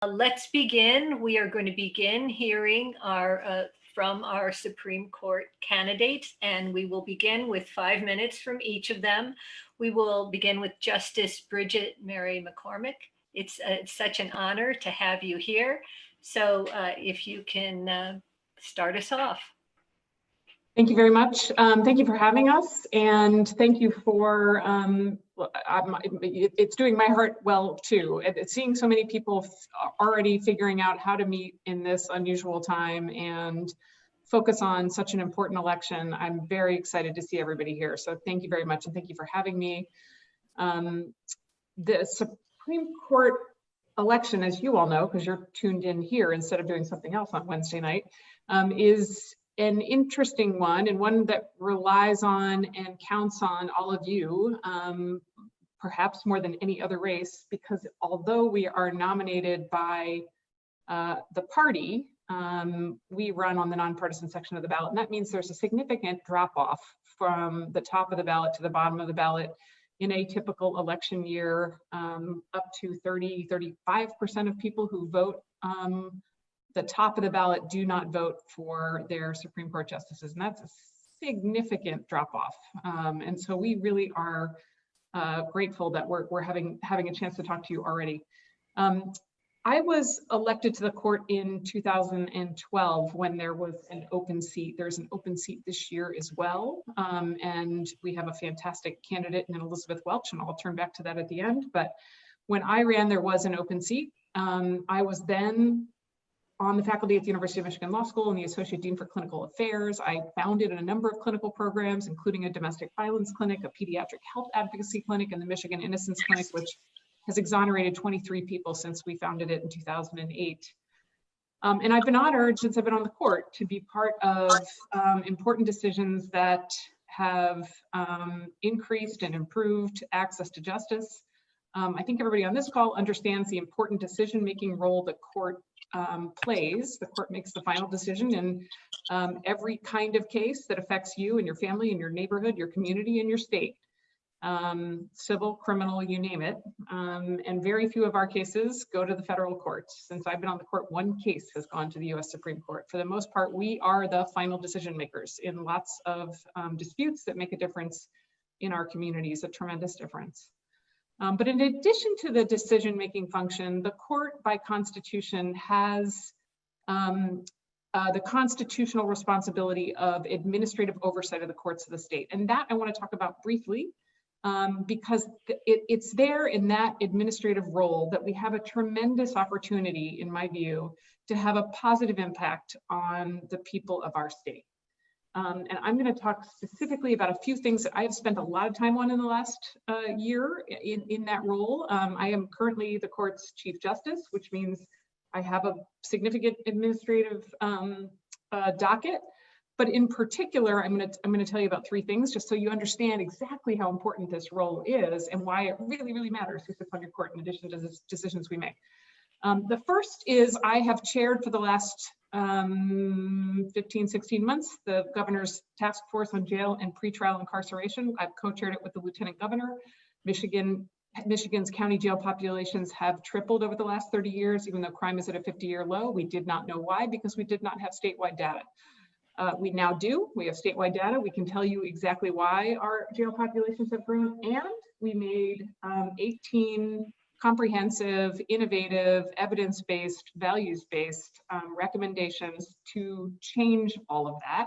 Let's begin. We are going to begin hearing from our Supreme Court candidates, and we will begin with 5 minutes from each of them. We will begin with Justice Bridget Mary McCormack. It's such an honor to have you here. So if you can start us off. Thank you very much. Thank you for having us, and thank you for, it's doing my heart well too. It's seeing so many people already figuring out how to meet in this unusual time and focus on such an important election. I'm very excited to see everybody here. So thank you very much, and thank you for having me. The Supreme Court election, as you all know, because you're tuned in here instead of doing something else on Wednesday night, is an interesting one, and one that relies on and counts on all of you, perhaps more than any other race, because although we are nominated by the party, we run on the nonpartisan section of the ballot, and that means there's a significant drop-off from the top of the ballot to the bottom of the ballot in a typical election year. Up to 35% of people who vote the top of the ballot do not vote for their Supreme Court justices, and that's a significant drop-off. And so we really are grateful that we're having a chance to talk to you already. I was elected to the court in 2012 when there was an open seat. There's an open seat this year as well, and we have a fantastic candidate in Elizabeth Welch, and I'll turn back to that at the end. But when I ran, there was an open seat. I was then on the faculty at the University of Michigan Law School and the Associate Dean for Clinical Affairs. I founded a number of clinical programs, including a domestic violence clinic, a pediatric health advocacy clinic, and the Michigan Innocence Clinic, which has exonerated 23 people since we founded it in 2008. And I've been honored since I've been on the court to be part of important decisions that have increased and improved access to justice. I think everybody on this call understands the important decision-making role the court plays. The court makes the final decision in every kind of case that affects you and your family and your neighborhood, your community, and your state. Civil, criminal, you name it. And very few of our cases go to the federal courts. Since I've been on the court, one case has gone to the US Supreme Court. For the most part, we are the final decision makers in lots of disputes that make a difference in our communities, a tremendous difference. But in addition to the decision-making function, the court by constitution has the constitutional responsibility of administrative oversight of the courts of the state. And that I want to talk about briefly because it's there in that administrative role that we have a tremendous opportunity, in my view, to have a positive impact on the people of our state. And I'm going to talk specifically about a few things that I have spent a lot of time on in the last year in that role. I am currently the court's Chief Justice, which means I have a significant administrative docket. But in particular, I'm going to tell you about three things, just so you understand exactly how important this role is and why it really, really matters who sits on your court in addition to the decisions we make. The first is I have chaired for the last 15, 16 months, the governor's task force on jail and pretrial incarceration. I've co-chaired it with the lieutenant governor. Michigan's county jail populations have tripled over the last 30 years, even though crime is at a 50-year low. We did not know why, because we did not have statewide data. We now do. We have statewide data. We can tell you exactly why our jail populations have grown, and we made 18 comprehensive, innovative, evidence-based, values-based recommendations to change all of that.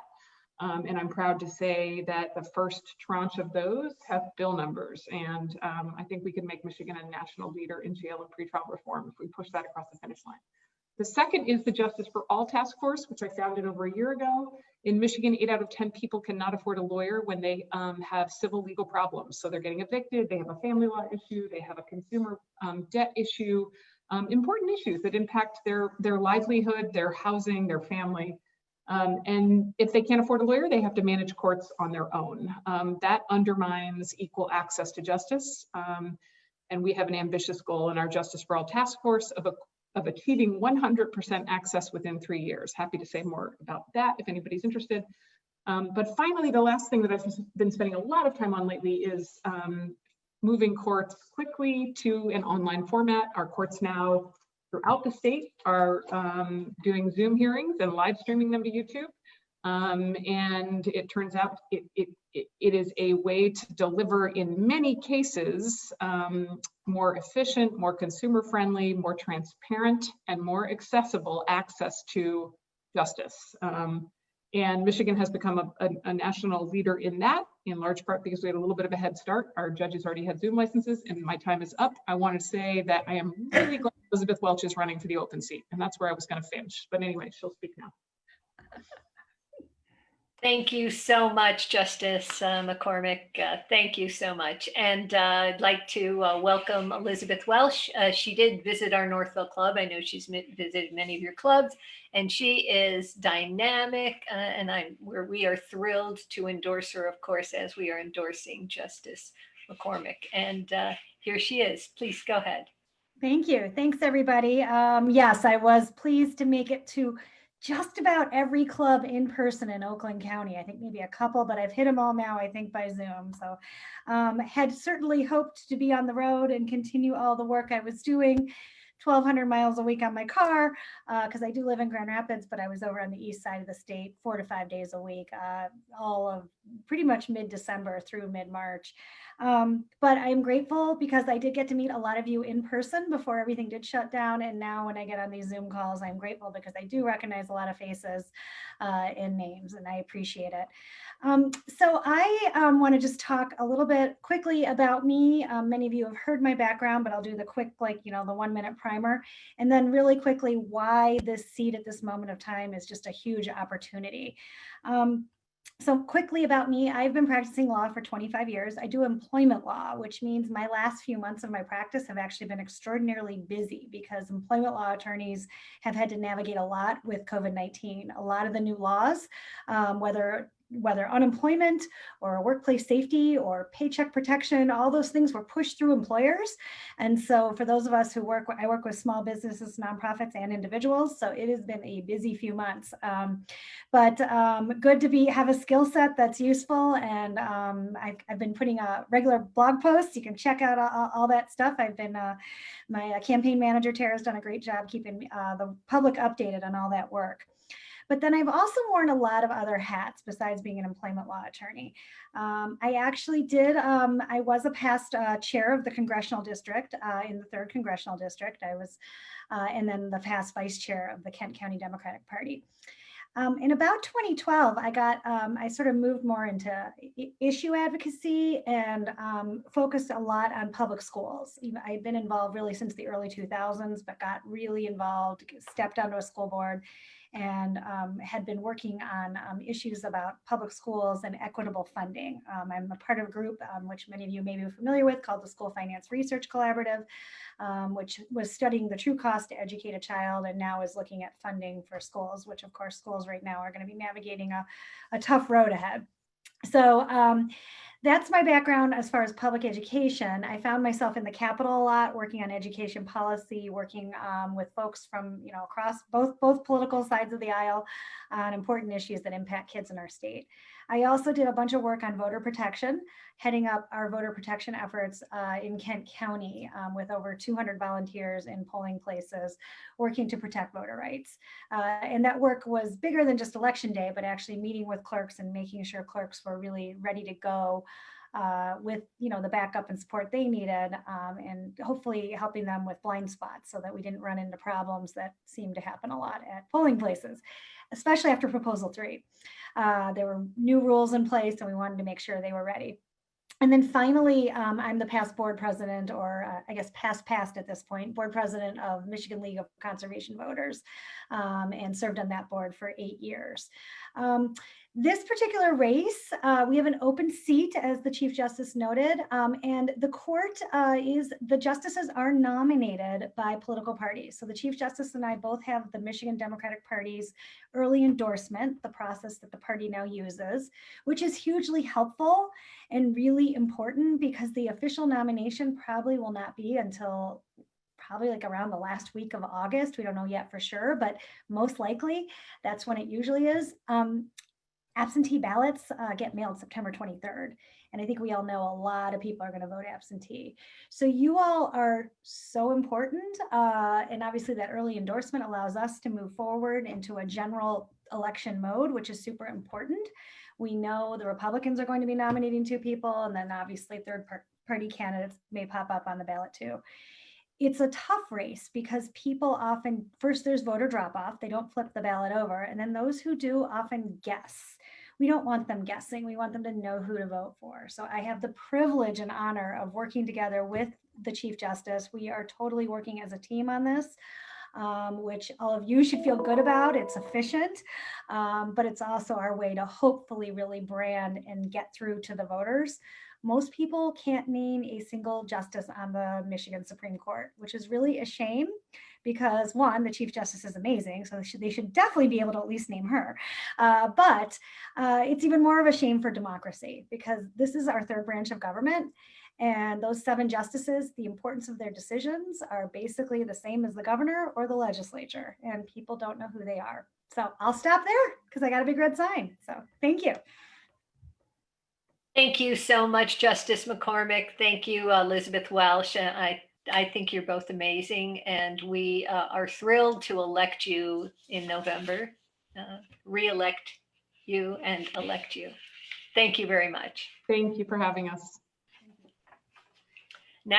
And I'm proud to say that the first tranche of those have bill numbers. And I think we can make Michigan a national leader in jail and pretrial reform if we push that across the finish line. The second is the Justice for All Task Force, which I founded over a year ago. In Michigan, 8 out of 10 people cannot afford a lawyer when they have civil legal problems. So they're getting evicted, they have a family law issue, they have a consumer debt issue, important issues that impact their livelihood, their housing, their family. And if they can't afford a lawyer, they have to manage courts on their own. That undermines equal access to justice. And we have an ambitious goal in our Justice for All Task Force of achieving 100% access within 3 years. Happy to say more about that if anybody's interested. But finally, the last thing that I've been spending a lot of time on lately is moving courts quickly to an online format. Our courts now throughout the state are doing Zoom hearings and live streaming them to YouTube. And it turns out it is a way to deliver, in many cases, more efficient, more consumer friendly, more transparent, and more accessible access to justice. And Michigan has become a national leader in that, in large part because we had a little bit of a head start. Our judges already had Zoom licenses, and my time is up. I want to say that I am really glad Elizabeth Welch is running for the open seat, and that's where I was going to finish. But anyway, she'll speak now. Thank you so much, Justice McCormack. Thank you so much. And I'd like to welcome Elizabeth Welch. She did visit our Northville Club. I know she's visited many of your clubs, and she is dynamic, and we are thrilled to endorse her, of course, as we are endorsing Justice McCormack. And here she is. Please go ahead. Thank you. Thanks, everybody. Yes, I was pleased to make it to just about every club in person in Oakland County. I think maybe a couple, but I've hit them all now, I think, by Zoom. So had certainly hoped to be on the road and continue all the work I was doing, 1,200 miles a week on my car, because I do live in Grand Rapids, but I was over on the east side of the state 4 to 5 days a week, all of pretty much mid-December through mid-March. But I'm grateful because I did get to meet a lot of you in person before everything did shut down. And now when I get on these Zoom calls, I'm grateful because I do recognize a lot of faces and names, and I appreciate it. So I want to just talk a little bit quickly about me. Many of you have heard my background, but I'll do the quick, the 1-minute primer, and then really quickly why this seat at this moment of time is just a huge opportunity. So quickly about me, I've been practicing law for 25 years. I do employment law, which means my last few months of my practice have actually been extraordinarily busy because employment law attorneys have had to navigate a lot with COVID-19. A lot of the new laws, whether unemployment or workplace safety or paycheck protection, all those things were pushed through employers. And so for those of us who I work with small businesses, nonprofits, and individuals. So it has been a busy few months, but good to have a skill set that's useful. And I've been putting regular blog posts. You can check out all that stuff. I've been, my campaign manager, Tara, has done a great job keeping the public updated on all that work. But then I've also worn a lot of other hats besides being an employment law attorney. I actually I was a past chair of the congressional district in the 3rd Congressional District. I was, and then the past vice chair of the Kent County Democratic Party. In about 2012, I sort of moved more into issue advocacy and focused a lot on public schools. I've been involved really since the early 2000s, but got really involved, stepped onto a school board, and had been working on issues about public schools and equitable funding. I'm a part of a group, which many of you may be familiar with, called the School Finance Research Collaborative, which was studying the true cost to educate a child and now is looking at funding for schools, which of course schools right now are going to be navigating a tough road ahead. So that's my background as far as public education. I found myself in the Capitol a lot, working on education policy, working with folks from across both political sides of the aisle on important issues that impact kids in our state. I also did a bunch of work on voter protection, heading up our voter protection efforts in Kent County with over 200 volunteers in polling places, working to protect voter rights. And that work was bigger than just election day, but actually meeting with clerks and making sure clerks were really ready to go with the backup and support they needed, and hopefully helping them with blind spots so that we didn't run into problems that seem to happen a lot at polling places, especially after Proposal 3. There were new rules in place and we wanted to make sure they were ready. And then finally, I'm the past board president, or I guess past at this point, board president of Michigan League of Conservation Voters, and served on that board for 8 years. This particular race, we have an open seat, as the Chief Justice noted, and the court the justices are nominated by political parties. So the Chief Justice and I both have the Michigan Democratic Party's early endorsement, the process that the party now uses, which is hugely helpful and really important because the official nomination probably will not be until like around the last week of August. We don't know yet for sure, but most likely that's when it usually is. Absentee ballots get mailed September 23rd. And I think we all know a lot of people are going to vote absentee. So you all are so important. And obviously that early endorsement allows us to move forward into a general election mode, which is super important. We know the Republicans are going to be nominating 2 people, and then obviously third party candidates may pop up on the ballot too. It's a tough race because people often, first there's voter drop off, they don't flip the ballot over. And then those who do often guess. We don't want them guessing. We want them to know who to vote for. So I have the privilege and honor of working together with the Chief Justice. We are totally working as a team on this. Which all of you should feel good about. It's efficient, but it's also our way to hopefully really brand and get through to the voters. Most people can't name a single justice on the Michigan Supreme Court, which is really a shame because one, the Chief Justice is amazing, so they should definitely be able to at least name her. But it's even more of a shame for democracy because this is our third branch of government. And those 7 justices, the importance of their decisions are basically the same as the governor or the legislature, and people don't know who they are. So I'll stop there because I got a big red sign. So thank you. Thank you so much, Justice McCormack. Thank you, Elizabeth Welch. I think you're both amazing, and we are thrilled to elect you in November, re-elect you and elect you. Thank you very much. Thank you for having us.